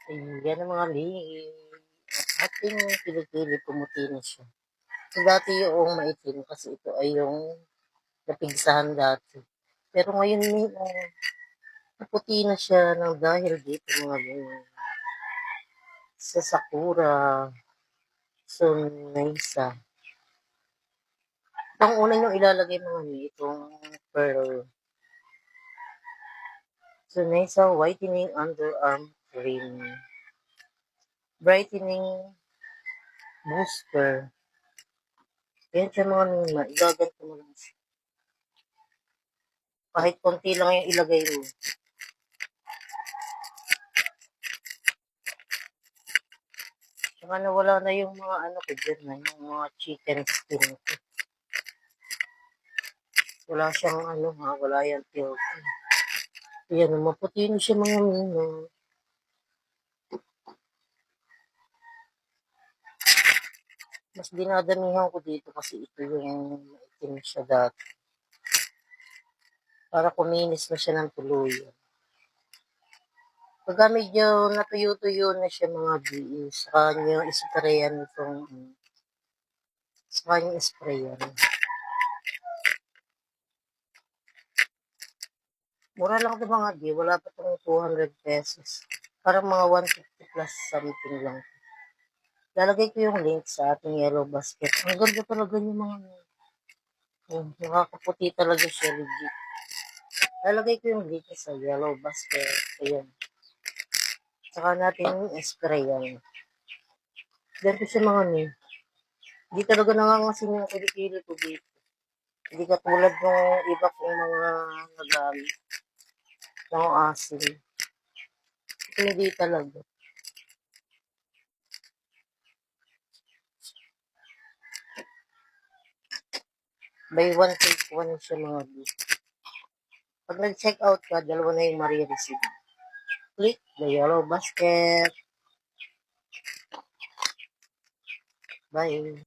Ayan ang mga ating kilikili, pumuti na siya. So, dati yung maitim kasi ito ay yung napigsahan dati. Pero ngayon naputi na siya ng dahil dito mga ganyan. Sa Sakura, Sunesa. Ang una nyo ilalagay mga itong pearl. Sunesa Whitening Underarm Cream. Brightening Booster. Yan siya mga nima. Igaganto mo lang siya. Kahit konti lang yung ilagay mo. Saka nawala na yung mga ano ko dyan na, yung mga chicken skin ko. Wala siyang ano ha, wala yung filter. Yan, maputi na siya mga nina. Mas dinadamihan ko dito kasi ito yung maitim siya dati. Para kuminis na siya ng tuluyan. Pagka medyo natuyo-tuyo na siya mga BE, saka nyo isprayan itong, saka nyo isprayan. Mura lang ito mga B, wala pa itong 200 pesos. Parang mga 150 plus something lang. Lalagay ko yung link sa ating yellow basket. Ang ganda talaga yung mga nakakaputi talaga siya legit. Lalagay ko yung link sa yellow basket. Ayan. Saka natin spray yan. Ganito siya mga Hindi talaga nangangasin yung kilikili ko dito. Hindi katulad ng iba kong mga nagamit. Ng asin. Hindi talaga. By one take one siya mga dito. Pag nag-check out ka, dalawa na yung marireceive. Click the yellow basket. Bye.